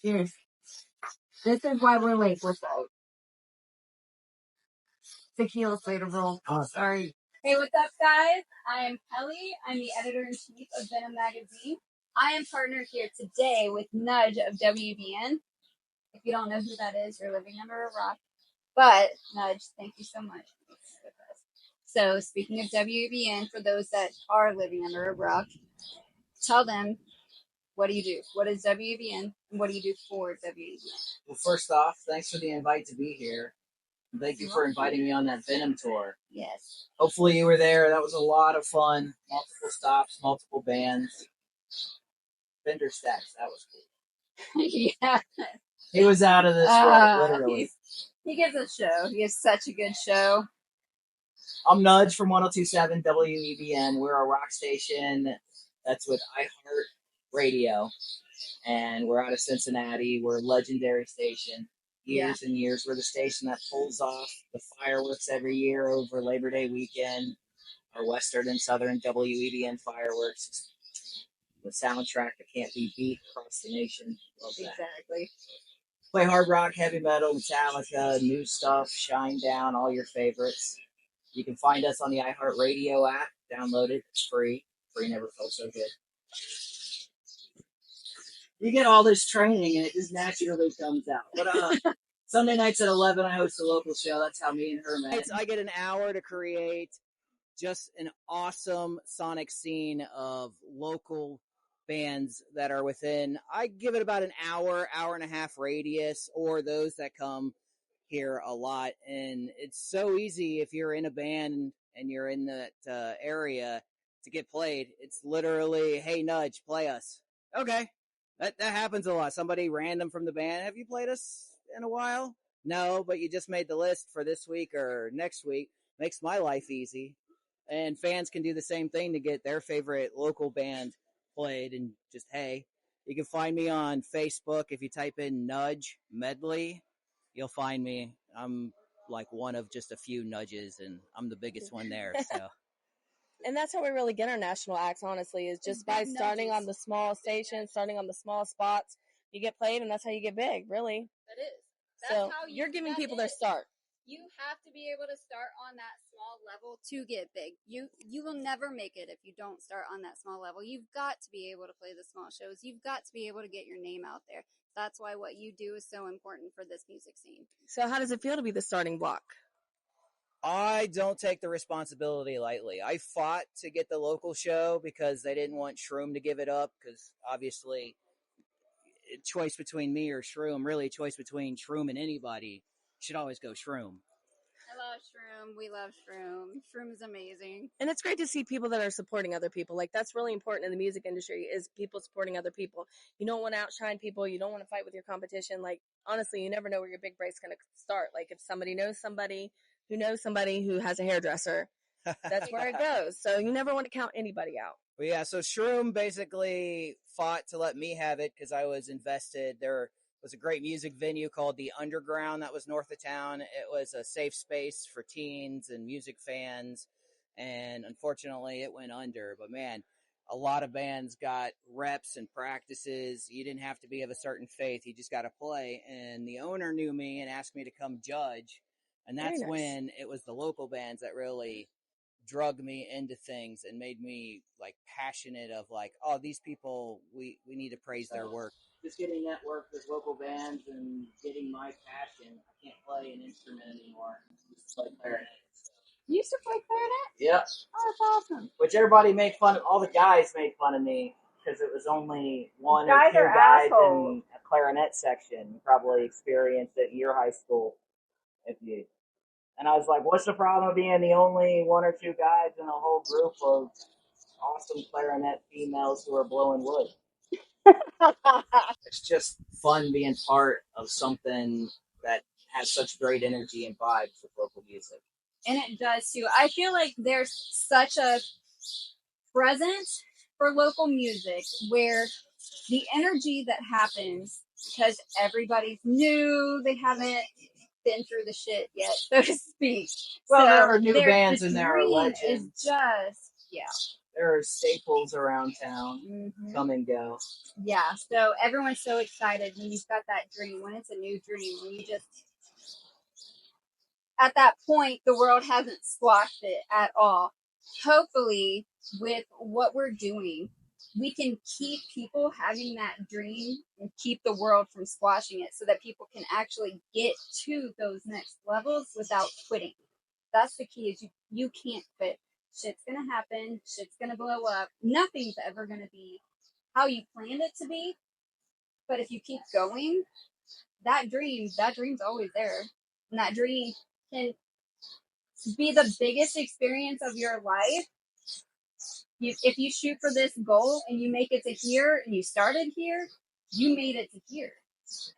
Cheers. This is why we're late. What's up? Tequila Slater roll. Oh, sorry. Hey, what's up, guys? I am Kelly. I'm the editor-in-chief of Venom Magazine. I am partnered here today with NUDGE of WEBN. If you don't know who that is, you're living under a rock. But, NUDGE, thank you so much for being with us. So, speaking of WEBN, for those that are living under a rock, tell them, what do you do? What is WEBN, and what do you do for WEBN? Well, first off, thanks for the invite to be here. Thank you for inviting me on that Venom tour. Yes. Hopefully you were there. That was a lot of fun. Multiple stops, multiple bands. Fender Stacks, that was cool. Yeah. He was out of this world, literally. He gives a show. He has such a good show. I'm Nudge from 102.7 WEBN. We're a rock station that's with iHeart Radio. And we're out of Cincinnati. We're a legendary station. Years and years. We're the station that pulls off the fireworks every year over Labor Day weekend. Our Western and Southern WEBN fireworks. The soundtrack that can't be beat across the nation. Love that. Exactly. Play hard rock, heavy metal, Metallica, new stuff, Shine Down, all your favorites. You can find us on the iHeartRadio app. Download it. It's free. Free never felt so good. You get all this training and it just naturally comes out. But Sunday nights at 11, I host a local show. That's how me and her met. I get an hour to create just an awesome sonic scene of local bands that are within, I give it about an hour, hour and a half radius, or those that come here a lot. And it's so easy if you're in a band and you're in that area to get played. It's literally, hey, Nudge, play us. Okay. That happens a lot. Somebody random from the band, have you played us in a while? No, but you just made the list for this week or next week. Makes my life easy. And fans can do the same thing to get their favorite local band played. And just, hey, you can find me on Facebook. If you type in Nudge Medley, you'll find me. I'm like one of just a few nudges, and I'm the biggest one there. So. And that's how we really get our national acts, honestly, is just by starting on the small stations, starting on the small spots. You get played, and that's how you get big, really. That is. So you're giving people their start. You have to be able to start on that small level to get big. You will never make it if you don't start on that small level. You've got to be able to play the small shows. You've got to be able to get your name out there. That's why what you do is so important for this music scene. So how does it feel to be the starting block? I don't take the responsibility lightly. I fought to get the local show because they didn't want Shroom to give it up, because obviously choice between me or Shroom, really choice between Shroom and anybody, should always go Shroom. I love Shroom. We love Shroom. Shroom is amazing. And it's great to see people that are supporting other people. Like, that's really important in the music industry, is people supporting other people. You don't want to outshine people. You don't want to fight with your competition. Like, honestly, you never know where your big break's going to start. Like, if somebody knows somebody who has a hairdresser, that's where it goes. So you never want to count anybody out. But yeah, so Shroom basically fought to let me have it because I was invested. There was a great music venue called the Underground that was north of town. It was a safe space for teens and music fans, and unfortunately it went under. But man, a lot of bands got reps and practices. You didn't have to be of a certain faith. You just got to play. And the owner knew me and asked me to come judge. And that's when it was the local bands that really drug me into things and made me like passionate of like, oh, these people, we need to praise their work. Just getting networked with local bands and getting my passion. I can't play an instrument anymore. I just play clarinet. You used to play clarinet? Yeah. Oh, that's awesome. Which everybody made fun of. All the guys made fun of me because it was only one or two guys in a clarinet section. You probably experienced it in your high school. And I was like, what's the problem with being the only one or two guys in a whole group of awesome clarinet females who are blowing wood? It's just fun being part of something that has such great energy and vibes with local music. And it does too. I feel like there's such a presence for local music where the energy that happens, because everybody's new, they haven't been through the shit yet, so to speak. Well, so there are new bands and there are legends. Is just, there are staples around town. Mm-hmm. Come and go. Yeah, so everyone's so excited when you've got that dream, when it's a new dream, when you just, at that point, the world hasn't squashed it at all. Hopefully, with what we're doing, we can keep people having that dream and keep the world from squashing it so that people can actually get to those next levels without quitting. That's the key, is you can't quit. Shit's gonna happen, shit's gonna blow up, nothing's ever gonna be how you planned it to be. But if you keep going, that dream's always there. And that dream can be the biggest experience of your life. If you shoot for this goal and you make it to here and you started here, you made it to here.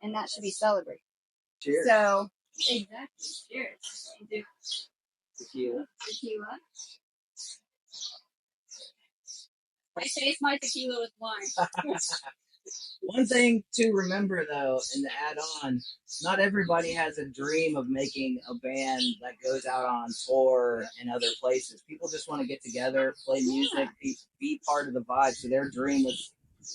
And that should be celebrated. Cheers. So, exactly. Cheers. Tequila. Tequila. I chase my tequila with wine. One thing to remember, though, and to add on, not everybody has a dream of making a band that goes out on tour and other places. People just want to get together, play music, be part of the vibe. So their dream was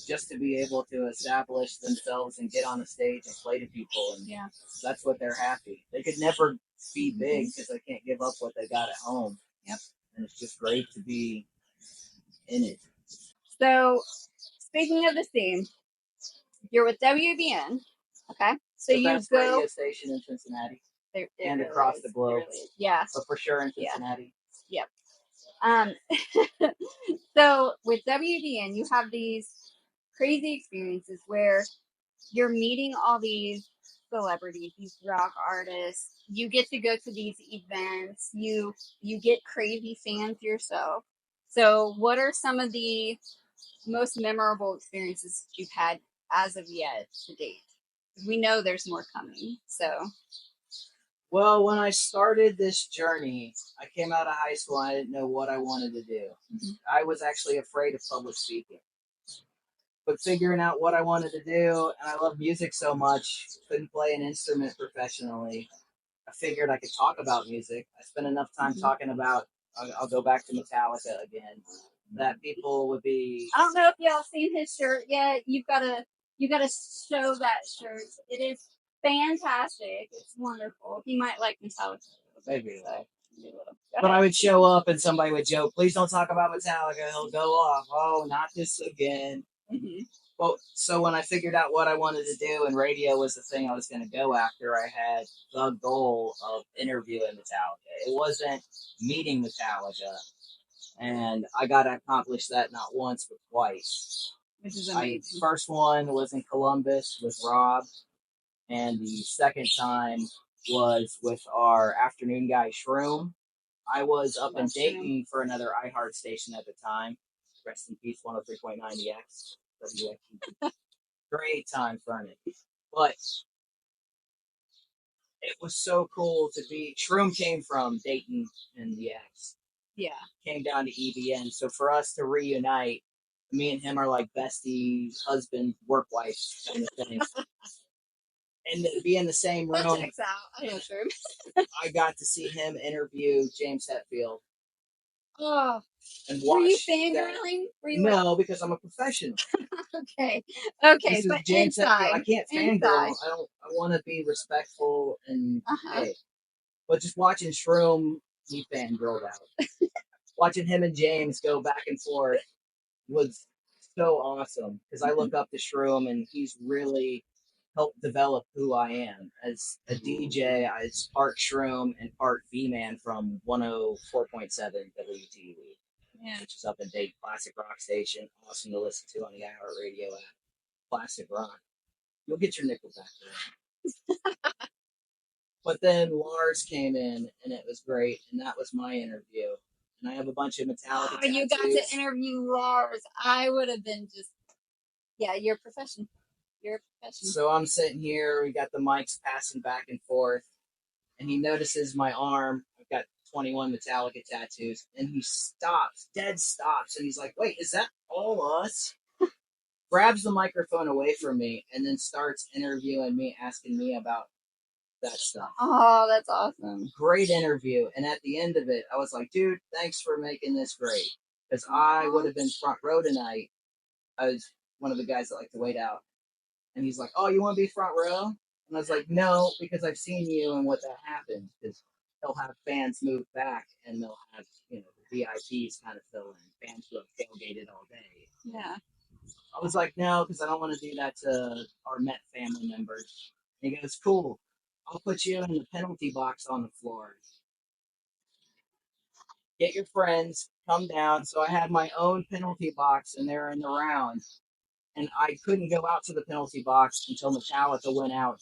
just to be able to establish themselves and get on the stage and play to people. And that's what they're happy. They could never be big because they can't give up what they got at home. Yep. And it's just great to be in it. So, speaking of the theme, you're with WBN, okay? So the you best go radio station in Cincinnati it and really across is. the globe. Really is. Yeah. But for sure in Cincinnati. Yep. So with WBN, you have these crazy experiences where you're meeting all these celebrities, these rock artists. You get to go to these events. You get crazy fans yourself. So what are some of the most memorable experiences you've had as of yet to date? We know there's more coming. So Well, when I started this journey, I came out of high school and I didn't know what I wanted to do. I was actually afraid of public speaking. But figuring out what I wanted to do, and I love music so much, couldn't play an instrument professionally. I figured I could talk about music. I spent enough time talking about, I'll go back to Metallica again, that people would be... I don't know if y'all seen his shirt yet. You gotta show that shirt. It is fantastic. It's wonderful. He might like Metallica. Maybe. So, but I would show up and somebody would joke, please don't talk about Metallica. He'll go off. Oh, not this again. Well, so when I figured out what I wanted to do and radio was the thing I was going to go after, I had the goal of interviewing Metallica. It wasn't meeting Metallica. And I got to accomplish that not once, but twice. Which is amazing. First one was in Columbus with Rob. And the second time was with our afternoon guy, Shroom. I was up in Dayton for another iHeart station at the time. Rest in peace, 103.9 EX. Great time, Fernie. But it was so cool to be. Shroom came from Dayton and the X. Yeah. Came down to EBN. So for us to reunite, me and him are like besties, husband, work wife kind of thing. And to be in the same room. That checks out. I know Shroom. I got to see him interview James Hetfield. Oh. And were you fangirling? No, because I'm a professional. Okay. This is but James inside. I can't fangirl. I want to be respectful and hey. But just watching Shroom, he fangirled out. Watching him and James go back and forth was so awesome because I look up to Shroom and he's really helped develop who I am as a DJ. It's part Shroom and part V-Man from 104.7 WTV. Yeah. Which is up in Dayton, classic rock station. Awesome to listen to on the iHeartRadio app. Classic rock. You'll get your nickel back there. But then Lars came in, and it was great, and that was my interview. And I have a bunch of Metallica tattoos. You got to interview Lars. I would have been just... Yeah, you're a professional. You're a professional. So I'm sitting here, we got the mics passing back and forth, and he notices my arm. I've got 21 Metallica tattoos, and he stops, dead stops, and he's like, wait, is that all us? Grabs the microphone away from me, and then starts interviewing me, asking me about that stuff. Oh, that's awesome. Great interview, and at the end of it, I was like, dude, thanks for making this great. because I would have been front row tonight. I was one of the guys that like to wait out. And he's like, "Oh, you want to be front row?" And I was like, "No, because I've seen you and what that happens. Because they'll have fans move back, and they'll have the VIPs kind of fill in, fans who have tailgated all day." Yeah. I was like, "No, because I don't want to do that to our Met family members." And he goes, "Cool, I'll put you in the penalty box on the floor. Get your friends, come down." So I had my own penalty box, and they're in the round. And I couldn't go out to the penalty box until Metallica went out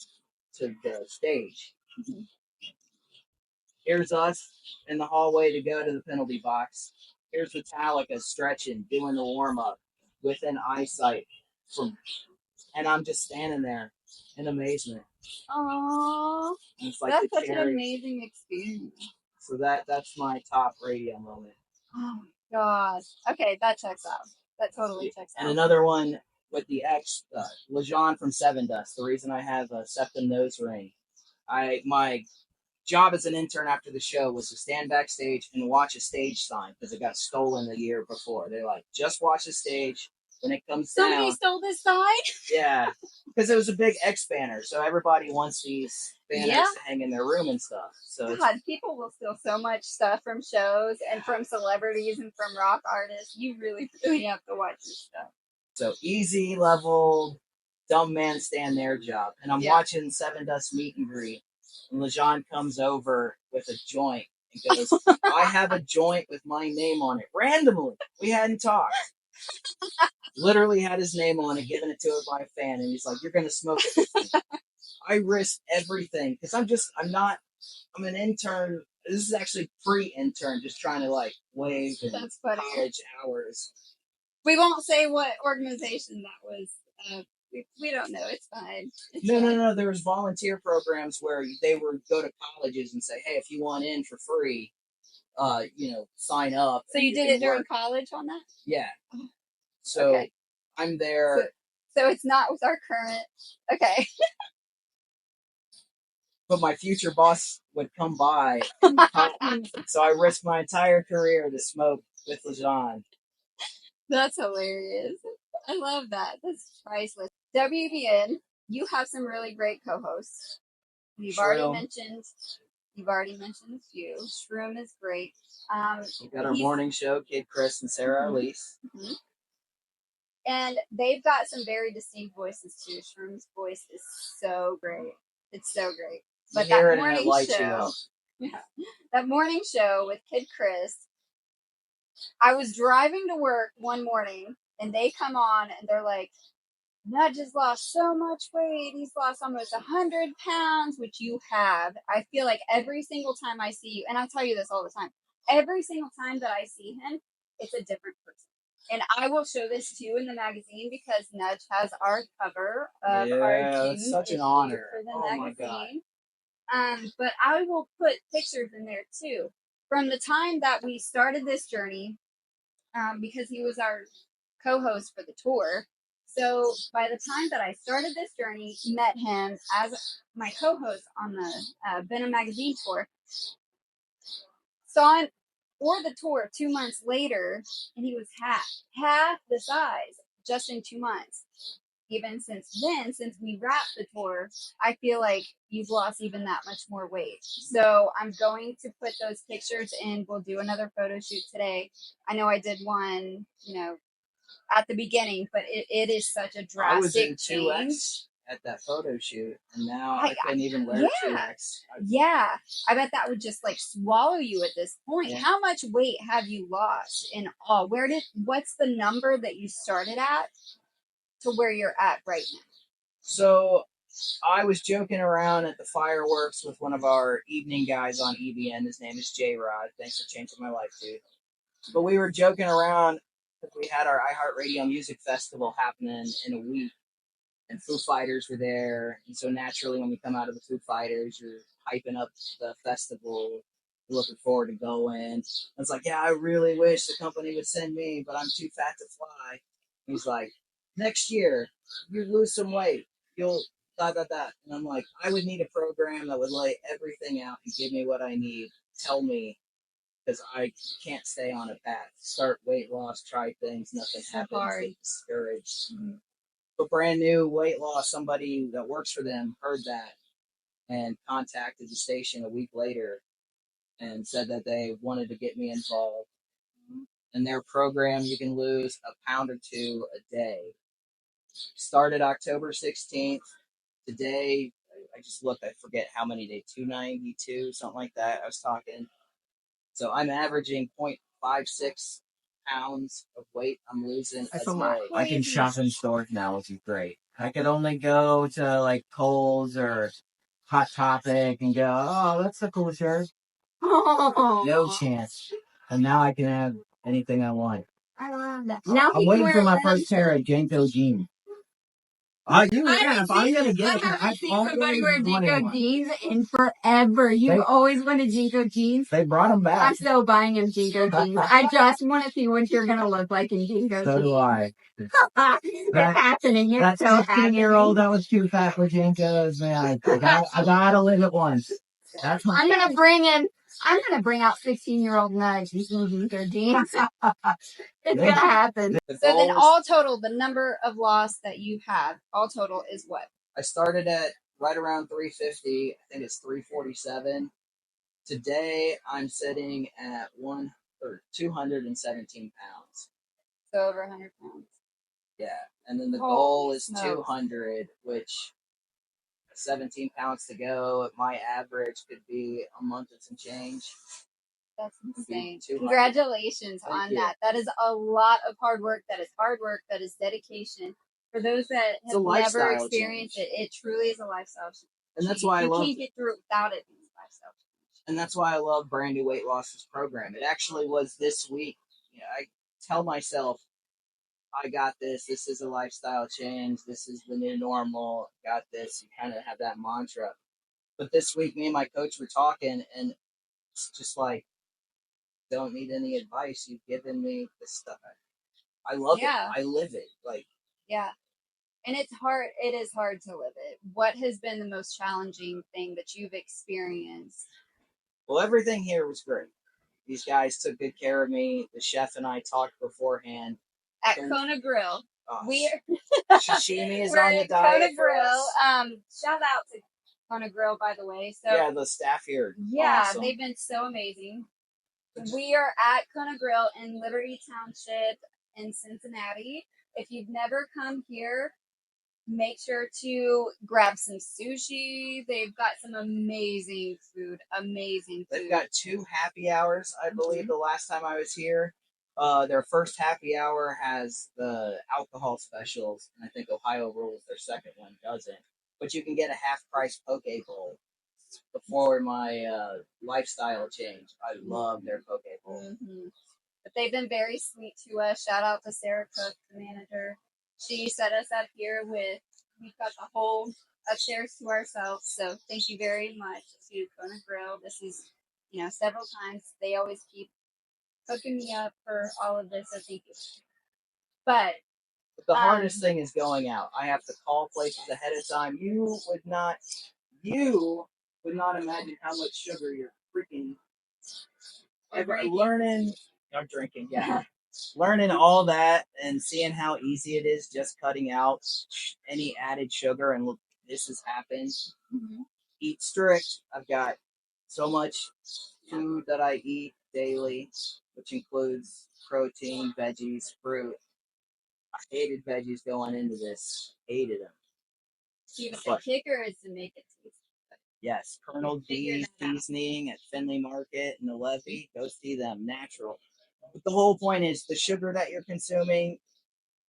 to the stage. Mm-hmm. Here's us in the hallway to go to the penalty box. Here's Metallica stretching, doing the warm up within eyesight and I'm just standing there in amazement. Aww. And it's like that's the such an amazing experience. So that's my top radio moment. Oh my gosh. Okay, that checks out. That totally checks out. And another one with the ex, LeJean from Seven Dust. The reason I have a septum nose ring. My job as an intern after the show was to stand backstage and watch a stage sign because it got stolen the year before. They're like, just watch the stage. When it comes Somebody down, stole this sign? Yeah, because it was a big X banner, so everybody wants these banners to hang in their room and stuff. So God, people will steal so much stuff from shows and from celebrities and from rock artists. You really, really have to watch this stuff. So easy level, dumb man stand there job. And I'm watching Seven Dust meet and greet. And LeJean comes over with a joint and goes, "I have a joint with my name on it." Randomly. We hadn't talked. Literally had his name on it, given it to it by a fan. And he's like, "You're going to smoke it." I risked everything because I'm an intern. This is actually pre-intern, just trying to like wave and college hours. We won't say what organization that was. We don't know. It's fine. No. There was volunteer programs where they would go to colleges and say, "Hey, if you want in for free, sign up." So you did it during college on that? Yeah. So I'm there. So it's not with our current. Okay. But my future boss would come by. So I risked my entire career to smoke with LeJean. That's hilarious. I love that. That's priceless. WBN, you have some really great co-hosts. You've already mentioned a few. Shroom is great. We got our morning show, Kid Chris and Sarah Elise. Mm-hmm. And they've got some very distinct voices too. Shroom's voice is so great. It's so great. But that morning show, that morning show with Kid Chris, I was driving to work one morning and they come on and they're like, "Nudge has lost so much weight. He's lost almost 100 pounds," which you have. I feel like every single time I see you, and I tell you this all the time, every single time that I see him, it's a different person. And I will show this to you in the magazine because Nudge has our cover of our June it's such an honor for the magazine. My God. But I will put pictures in there too from the time that we started this journey, because he was our co-host for the tour. So by the time that I started this journey, met him as my co-host on the Venom magazine tour, saw him for the tour 2 months later, and he was half the size just in 2 months. Even since then, since we wrapped the tour, I feel like you've lost even that much more weight. So I'm going to put those pictures in. We'll do another photo shoot today. I know I did one, at the beginning, but it is such a drastic change. At that photo shoot, and now I couldn't even wear 2X. Yeah, I bet that would just like swallow you at this point. Yeah. How much weight have you lost in all? What's the number that you started at to where you're at right now? So I was joking around at the fireworks with one of our evening guys on EBN. His name is J-Rod. Thanks for changing my life, dude. But we were joking around because we had our iHeartRadio Music Festival happening in a week. And Foo Fighters were there. And so naturally, when we come out of the Foo Fighters, you're hyping up the festival, looking forward to going. I was like, "Yeah, I really wish the company would send me, but I'm too fat to fly." He's like, "Next year, you lose some weight. You'll da. And I'm like, I would need a program that would lay everything out and give me what I need. Tell me because I can't stay on a path. Start weight loss, try things, nothing happens. Get discouraged. But brand new weight loss, somebody that works for them heard that and contacted the station a week later and said that they wanted to get me involved. In their program, you can lose a pound or two a day. Started October 16th. Today, I just looked, I forget how many days, 292, something like that. I was talking. So I'm averaging 0.56 pounds of weight I'm losing a day. I can shop in stores now, which is great. I could only go to like Kohl's or Hot Topic and go, oh, that's a cool shirt. No chance. And now I can have anything I want. I love that. Now I'm waiting for my first pair of Janko jeans. You have. I'm gonna get it. I've seen somebody always wear wanted Jinko one. jeans in forever. You've always wanted Jinko jeans. They brought them back. I'm still buying him Jinko jeans. I just want to see what you're gonna look like in Jinko jeans. So do I. It's happening. It's so happening. 16-year-old that was too fat for Jinkos, man. I gotta live it once. That's my. I'm gonna bring out 16-year-old Nudge. He's gonna Jinko jeans. It's gonna happen. So then, all total, the number of loss that you have, all total is what? I started at right around 350. I think it's 347. Today, I'm sitting at 217 pounds. So over 100 pounds. Yeah, and then the goal is 200, which 17 pounds to go. My average could be a month and some change. That's insane. Congratulations on that. That is a lot of hard work. That is hard work. That is dedication. For those that have never experienced it, it truly is a lifestyle change. And that's why I love. You can't get through it without it being a lifestyle change. And that's why I love Brand New Weight Loss's program. It actually was this week. I tell myself, I got this. This is a lifestyle change. This is the new normal. Got this. You kind of have that mantra. But this week, me and my coach were talking, and it's just like, don't need any advice. You've given me this stuff. I love it. I live it. Yeah. And it's hard. It is hard to live it. What has been the most challenging thing that you've experienced? Well, everything here was great. These guys took good care of me. The chef and I talked beforehand. At Kona Grill. Sashimi is on the diet. Kona Grill. Shout out to Kona Grill, by the way. So yeah, the staff here. Yeah, awesome. They've been so amazing. We are at Kona Grill in Liberty Township in Cincinnati. If you've never come here, make sure to grab some sushi. They've got some amazing food. They've got 2 happy hours, I believe, the last time I was here. Their first happy hour has the alcohol specials, and I think Ohio rules their second one doesn't. But you can get a half-price poke bowl. Before my lifestyle change, I love their poke bowl. But they've been very sweet to us. Shout out to Sarah Cook, the manager. She set us up here we've got the whole upstairs to ourselves. So thank you very much to Kona Grill. This is, several times. They always keep hooking me up for all of this. So thank you. But the hardest thing is going out. I have to call places ahead of time. You would not imagine how much sugar you're freaking learning. I'm drinking, yeah. Learning all that and seeing how easy it is just cutting out any added sugar. And look, this has happened. Eat strict. I've got so much food that I eat daily, which includes protein, veggies, fruit. I hated veggies going into this. Hated them. The kicker is to make it taste good. Yes, Colonel D seasoning at Findlay Market and the Levy. Go see them. Natural. But the whole point is the sugar that you're consuming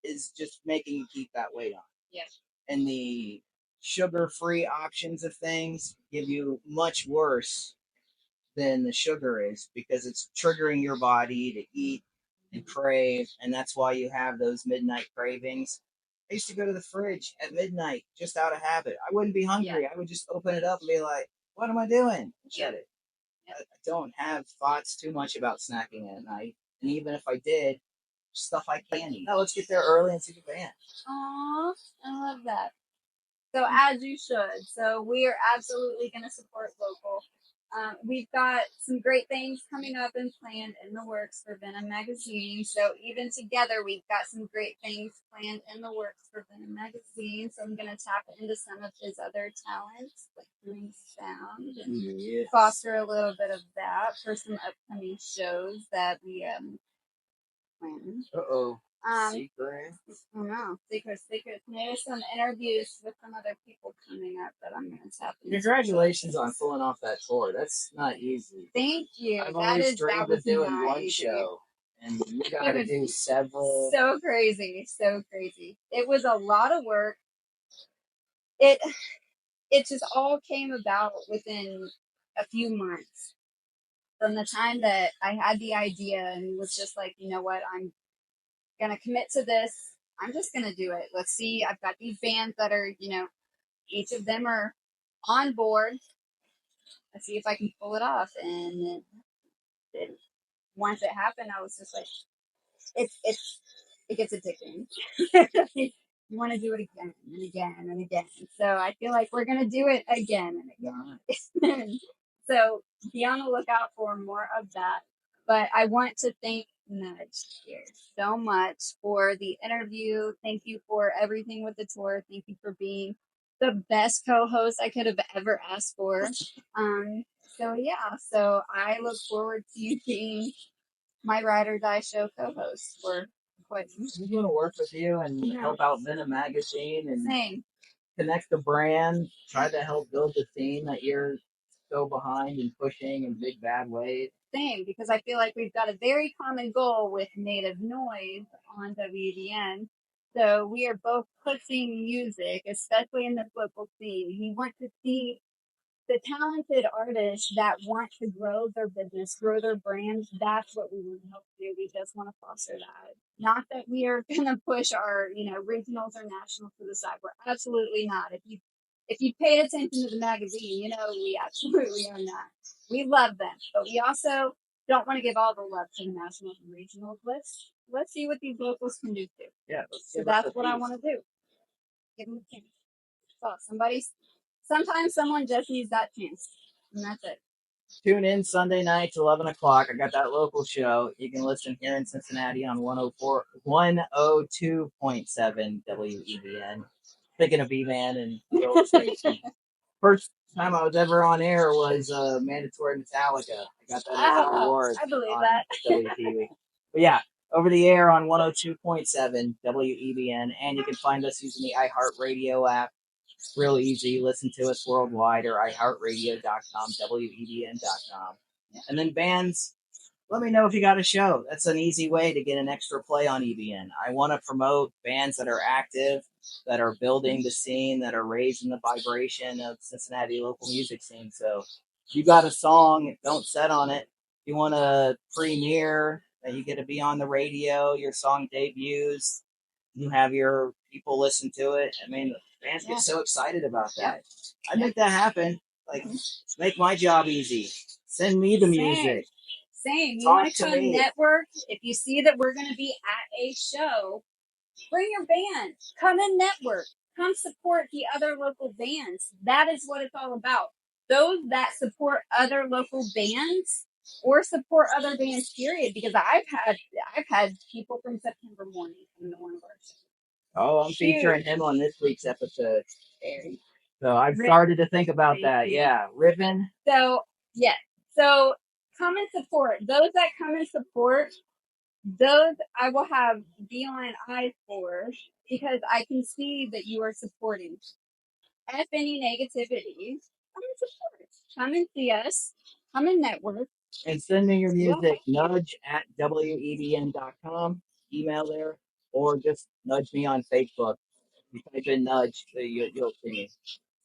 is just making you keep that weight on. Yes. And the sugar-free options of things give you much worse than the sugar is because it's triggering your body to eat and crave, and that's why you have those midnight cravings. I used to go to the fridge at midnight just out of habit. I wouldn't be hungry. I would just open it up and be like, what am I doing? Shut it. I don't have thoughts too much about snacking at night. And even if I did, stuff I can eat. Now let's get there early and see the band. Aww, I love that. So as you should. So we are absolutely going to support local. We've got some great things coming up and planned in the works for Venom Magazine. So even together, we've got some great things planned in the works for Venom Magazine. So I'm going to tap into some of his other talents, like doing sound, and foster a little bit of that for some upcoming shows that we planned. Secret. Oh no, secret. There's some interviews with some other people coming up that I'm going to tap into. Congratulations on pulling off that tour. That's not easy. Thank you. I've always dreamed of doing one easy. show, and you got to do several. So crazy. It was a lot of work. It just all came about within a few months from the time that I had the idea and was just like, you know what, I'm gonna commit to this. I'm just gonna do it. Let's see. I've got these bands that are, each of them are on board. Let's see if I can pull it off. And once it happened, I was just like, it gets addicting. You want to do it again and again and again. So I feel like we're gonna do it again and again. So be on the lookout for more of that. But I want to thank Nudge here so much for the interview. Thank you for everything with the tour. Thank you for being the best co-host I could have ever asked for. So yeah, so I look forward to you being my Ride or Die show co-host for quite some time. We want to work with you and help out Venom Magazine and Same. connect the brand. Try to help build the scene that you're so behind and pushing in big bad ways. Same, because I feel like we've got a very common goal with Native Noise on WEBN. So we are both pushing music, especially in this local scene. We want to see the talented artists that want to grow their business, grow their brands. That's what we want to help do. We just want to foster that. Not that we are going to push our, regionals or nationals to the side. We're absolutely not. If you paid attention to the magazine, we absolutely are not. We love them, but we also don't want to give all the love to the nationals and regionals. Let's see what these locals can do too. Yeah, so that's what I want to do. Give them a chance. So sometimes someone just needs that chance, and that's it. Tune in Sunday nights, 11 o'clock. I got that local show. You can listen here in Cincinnati on 102.7 WEBN. Speaking of B-Man and Real Station. First time I was ever on air was Mandatory Metallica. I got that as an award. I believe on that. WTV. But yeah, over the air on 102.7 WEBN. And you can find us using the iHeartRadio app. It's real easy. Listen to us worldwide or iHeartRadio.com, WEBN.com. And then bands, let me know if you got a show. That's an easy way to get an extra play on EBN. I want to promote bands that are active, that are building the scene, that are raising the vibration of Cincinnati local music scene. So if you got a song, don't set on it. If you want to premiere, that you get to be on the radio, your song debuts, you have your people listen to it. I mean, fans get so excited about that. I make that happen. Like, make my job easy. Send me the music. Same. You want to come network? If you see that we're going to be at a show, bring your band. Come and network. Come support the other local bands. That is what it's all about. Those that support other local bands or support other bands, period. Because I've had people from September Morning come to one of our shows. Oh, I'm featuring him on this week's episode. So I've started to think about that. Yeah, Ribbon. So, yeah. So come and support. Those that come and support, those I will have beyond eyes for because I can see that you are supporting. If any negativity, come and support. Come and see us. Come and network. And send me your music, nudge at WEBN.com, email there, or just nudge me on Facebook. You type in nudge, you'll see me.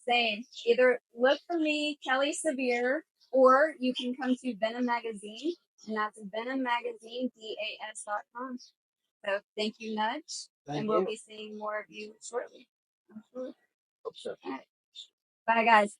Same. Either look for me, Kelly Severe, or you can come to Venom Magazine, and that's VenomMagazineDAS.com. So thank you, Nudge, and we'll be seeing more of you shortly. Hope so. All right. Bye, guys.